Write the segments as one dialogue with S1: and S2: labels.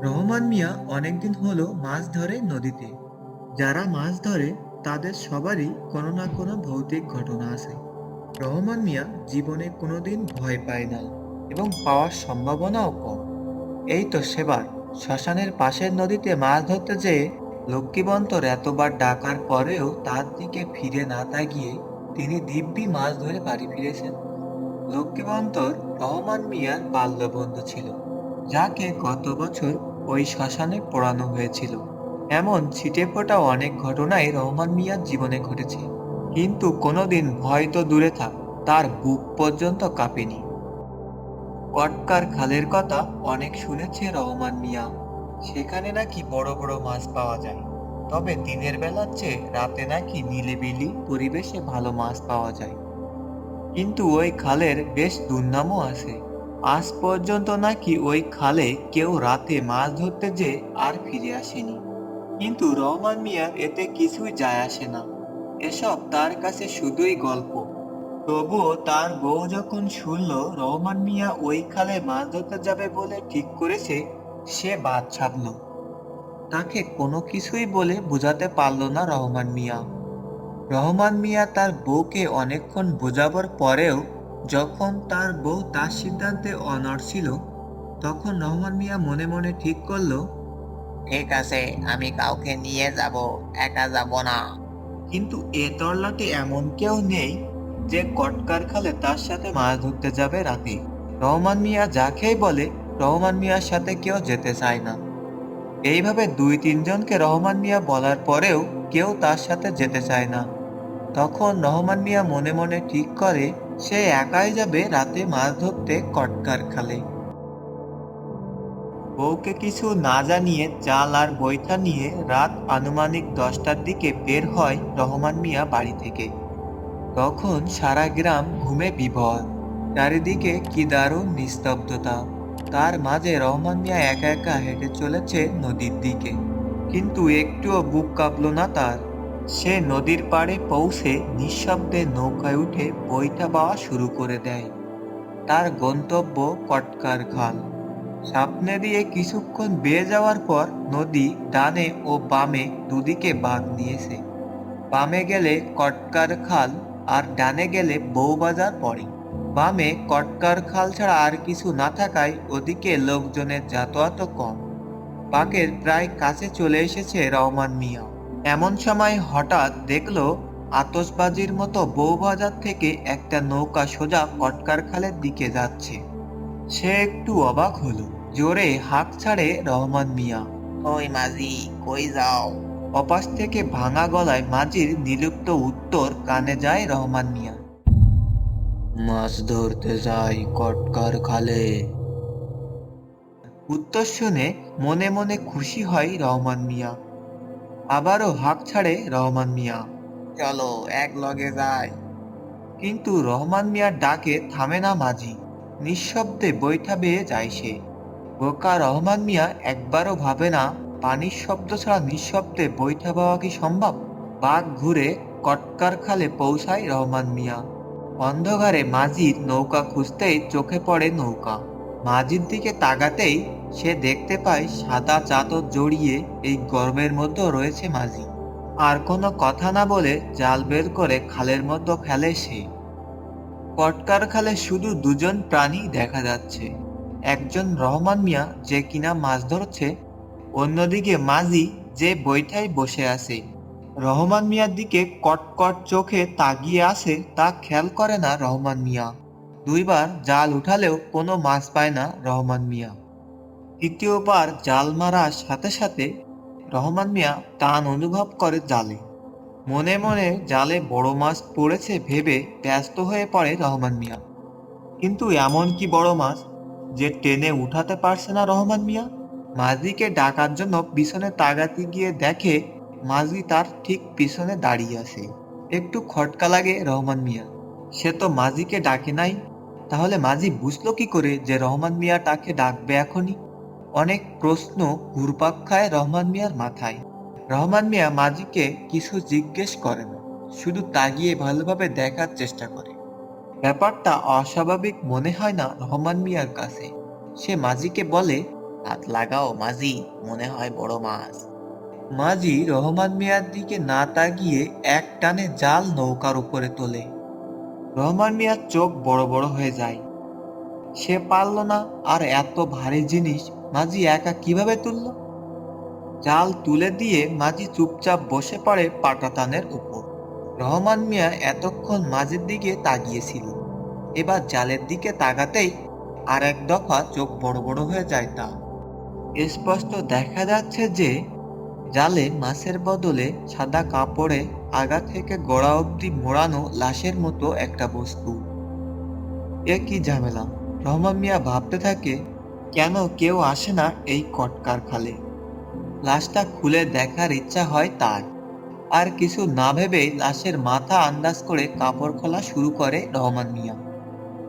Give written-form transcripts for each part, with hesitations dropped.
S1: রহমান মিয়া অনেকদিন হলো মাছ ধরে নদীতে। যারা মাছ ধরে তাদের সবারই কোনো না কোনো ভৌতিক ঘটনা আছে। রহমান মিয়া জীবনে কোনোদিন ভয় পায় না এবং পাওয়ার সম্ভাবনাও কম। এই তো সেবার শ্মশানের পাশের নদীতে মাছ ধরতে যেয়ে লক্ষ্মীবন্তর এতবার ডাকার পরেও তার দিকে ফিরে না তাকিয়ে তিনি দিব্যি মাছ ধরে বাড়ি ফিরেছেন। লক্ষ্মীবন্তর রহমান মিয়ার বাল্যবন্ধু ছিল, যাকে গত বছর ওই শ্মশানে পোড়ানো হয়েছিল। এমন ছিটেফোঁটা অনেক ঘটনাই রহমান মিয়ার জীবনে ঘটেছে, কিন্তু কোনোদিন ভয় তো দূরে থাক, তার বুক পর্যন্ত কাঁপেনি। কটকার খালের কথা অনেক শুনেছে রহমান মিয়া। সেখানে নাকি বড় বড় মাছ পাওয়া যায়, তবে দিনের বেলার চেয়ে রাতে নাকি নিরিবিলি পরিবেশে ভালো মাছ পাওয়া যায়। কিন্তু ওই খালের বেশ দুর্নামও আছে। আজ পর্যন্ত নাকি ওই খালে কেউ রাতে মাছ ধরতে যেয়ে আর ফিরে আসেনি। কিন্তু রহমান মিয়ার এতে কিছুই যায় আসে না। এসব তার কাছে শুধুই গল্প। তবুও তার বউ যখন শুনল রহমান মিয়া ওই খালে মাছ ধরতে যাবে বলে ঠিক করেছে, সে বাদ ছাড়ল। তাকে কোনো কিছুই বলে বোঝাতে পারল না রহমান মিয়া। রহমান মিয়া তার বউকে অনেকক্ষণ বোঝাবার পরেও যখন তার বউ তার সিদ্ধান্তে অনড় ছিল, তখন রহমান মিয়া মনে মনে ঠিক করলো, ঠিক আছে, আমি কাউকে নিয়ে যাব, একা যাব না। কিন্তু এ তল্লাটে এমন কেউ নেই যে কটকার খালে তার সাথে মাছ ধরতে যাবে রাতে। রহমান মিয়া যাকেই বলে রহমান মিয়ার সাথে কেউ যেতে চায় না। এইভাবে দুই তিনজনকে রহমান মিয়া বলার পরেও কেউ তার সাথে যেতে চায় না। তখন রহমান মিয়া মনে মনে ঠিক করে সে একাই যাবে রাতে মাছ ধরতে কটকার খালে। বউকে কিছু না জানিয়ে জাল আর বৈঠা নিয়ে রাত আনুমানিক 10টার দিকে বের হয় রহমান মিয়া বাড়ি থেকে। তখন সারা গ্রাম ঘুমে বিভোর, চারিদিকে কি দারুণ নিস্তব্ধতা। তার মাঝে রহমান মিয়া একা একা হেঁটে চলেছে নদীর দিকে, কিন্তু একটুও বুক কাঁপল না তার। সে নদীর পাড়ে পৌঁছে নিঃশব্দে নৌকায় উঠে বৈঠা বাওয়া শুরু করে দেয়। তার গন্তব্য কটকার খাল। সামনে দিয়ে কিছুক্ষণ বেয়ে যাওয়ার পর নদী ডানে ও বামে দুদিকে বাঁক নিয়েছে। বামে গেলে কটকার খাল আর ডানে গেলে বউবাজার পড়ে। বামে কটকার খাল ছাড়া আর কিছু না থাকায় ওদিকে লোকজনের যাতায়াত কম। বাঁকের প্রায় কাছে চলে এসেছে রহমান মিয়া। এমন সময় হঠাৎ দেখলো আতশবাজির মতো বউবাজার থেকে একটা নৌকা সোজা কটকার খালের দিকে যাচ্ছে। সে একটু অবাক হলো। জোরে হাঁক ছাড়ে রহমান মিয়া, ওই মাঝি, কই যাও? অপাশ থেকে ভাঙা গলায় মাঝির নিলুপ্ত উত্তর কানে যায় রহমান মিয়া, মাছ ধরতে যাই কটকার খালে। উত্তর শুনে মনে মনে খুশি হয় রহমান মিয়া। আবারও হাঁক ছাড়ে রহমান মিয়া, চলো এক লগে যাই। কিন্তু রহমান মিয়ার ডাকে থামে না মাঝি। নিঃশব্দে বৈঠা বেয়ে যায় সে। বোকা রহমান মিয়া একবারও ভাবে না পানির শব্দ ছাড়া নিঃশব্দে বৈঠা পাওয়া কি সম্ভব। বাঘ ঘুরে কটকার খালে পৌঁছায় রহমান মিয়া। অন্ধকারে মাঝির নৌকা খুঁজতেই চোখে পড়ে নৌকা। মাঝির দিকে তাকাতেই সে দেখতে পায় সাদা চাদর জড়িয়ে এই গরমের মধ্যে রয়েছে মাঝি। আর কোনো কথা না বলে জাল বের করে খালের মধ্যে ফেলে সে। কটকার খালে শুধু দুজন প্রাণী দেখা যাচ্ছে, একজন রহমান মিয়া যে কিনা মাছ ধরছে, অন্যদিকে মাঝি যে বৈঠায় বসে আছে। রহমান মিয়ার দিকে কটকট চোখে তাকিয়ে আছে তা খেয়াল করে না রহমান মিয়া। দুইবার জাল উঠালেও কোনো মাছ পায় না রহমান মিয়া। তৃতীয়বার জাল মারার সাথে সাথে রহমান মিয়া টান অনুভব করে জালে। মনে মনে জালে বড় মাছ পড়েছে ভেবে ব্যস্ত হয়ে পড়ে রহমান মিয়া। কিন্তু এমন কি বড় মাছ যে টেনে উঠাতে পারছে না রহমান মিয়া? মাঝিকে ডাকার জন্য পিছনে তাকাতে গিয়ে দেখে মাঝি তার ঠিক পিছনে দাঁড়িয়ে আছে। একটু খটকা লাগে রহমান মিয়া। সে তো মাঝিকে ডাকে নাই, তাহলে মাঝি বুঝলো কি করে যে রহমান মিয়া তাকে ডাকবে এখনই? অনেক প্রশ্ন ঘুরপাক খায় রহমান মিয়ার মাথায়। রহমান মিয়া মাঝিকে কিছু জিজ্ঞেস করে না, শুধু তাকিয়ে ভালোভাবে দেখার চেষ্টা করে। ব্যাপারটা অস্বাভাবিক মনে হয় না রহমান মিয়ার কাছে। সে মাঝিকে বলে,
S2: হাত লাগাও মাঝি, মনে হয় বড় মাছ।
S1: মাঝি রহমান মিয়ার দিকে না তাকিয়ে এক টানে জাল নৌকার উপরে তোলে। রহমান মিয়ার চোখ বড় বড় হয়ে যায়। সে পারল না আর এত ভারী জিনিস মাঝি একা কিভাবে তুললো। জাল তুলে দিয়ে মাঝি চুপচাপ বসে পড়ে পাটাতানের উপর। রহমান মিয়া এতক্ষণ মাঝির দিকে তাকিয়েছিল, এবার জালের দিকে তাকাতেই আর এক দফা চোখ বড় বড় হয়ে যায় তার। স্পষ্ট দেখা যাচ্ছে যে জালে মাছের বদলে সাদা কাপড়ে আগা থেকে গোড়া অবধি মোড়ানো লাশের মতো একটা বস্তু। এ কি ঝামেলা! রহমান মিয়া ভাবতে থাকে, কেন কেউ আসে না এই কটকার খালে। লাশটা খুলে দেখার ইচ্ছা হয় তার। আর কিছু না ভেবেই লাশের মাথা আন্দাজ করে কাপড় খোলা শুরু করে রহমান মিয়া।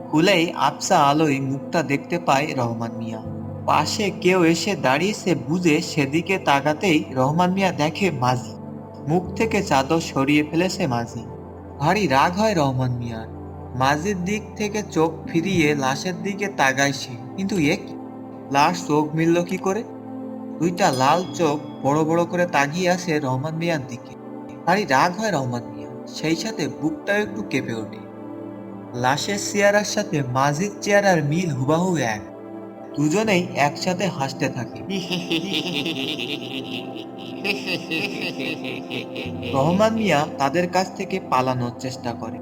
S1: খুলেই আবছা আলোয় মুখটা দেখতে পায় রহমান মিয়া। পাশে কেউ এসে দাঁড়িয়েছে বুঝে সেদিকে তাকাতেই রহমান মিয়া দেখে মাঝি। মুখ থেকে চাদর সরিয়ে ফেলেছে মাঝি। ভারী রাগ হয় রহমান মিয়ার। মাঝির দিক থেকে চোখ ফিরিয়ে লাশের দিকে তাকায় সে, কিন্তু এ কি! লাশ চোখ মিলল কি করে! দুইটা লাল চোখ বড় বড় করে তাকিয়ে আছে রহমান মিয়ার দিকে। ভারী রাগ হয় রহমান মিয়া, সেই সাথে বুকটাও একটু কেঁপে ওঠে। লাশের চেহারার সাথে মাঝির চেহারার মিল হুবাহু এক। দুজনেই একসাথে হাসতে থাকে। রহমান মিয়া তাদের কাছ থেকে পালানোর চেষ্টা করে,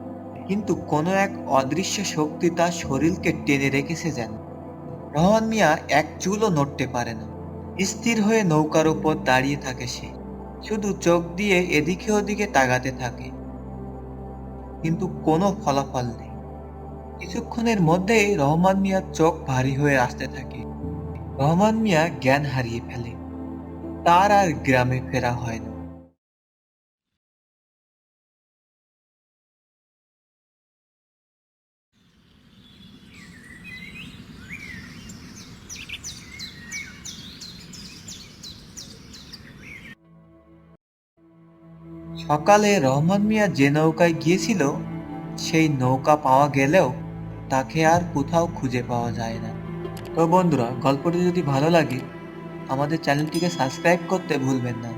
S1: কিন্তু কোনো এক অদৃশ্য শক্তি তার শরীরকে টেনে রেখেছে যেন। রহমান মিয়া এক চুলও নড়তে পারে না। স্থির হয়ে নৌকার উপর দাঁড়িয়ে থাকে সে, শুধু চোখ দিয়ে এদিকে ওদিকে তাকাতে থাকে, কিন্তু কোনো ফলাফল নেই। কিছুক্ষণের মধ্যেই রহমান মিয়ার চোখ ভারী হয়ে আসতে থাকে। রহমান মিয়া জ্ঞান হারিয়ে ফেলে। তার আর গ্রামে ফেরা হয় না। সকালে রহমান মিয়া যে নৌকায় গিয়েছিল সেই নৌকা পাওয়া গেলেও তাকে আর কোথাও খুঁজে পাওয়া যায় না। তো বন্ধুরা, গল্পটি যদি ভালো লাগে আমাদের চ্যানেলটিকে সাবস্ক্রাইব করতে ভুলবেন না।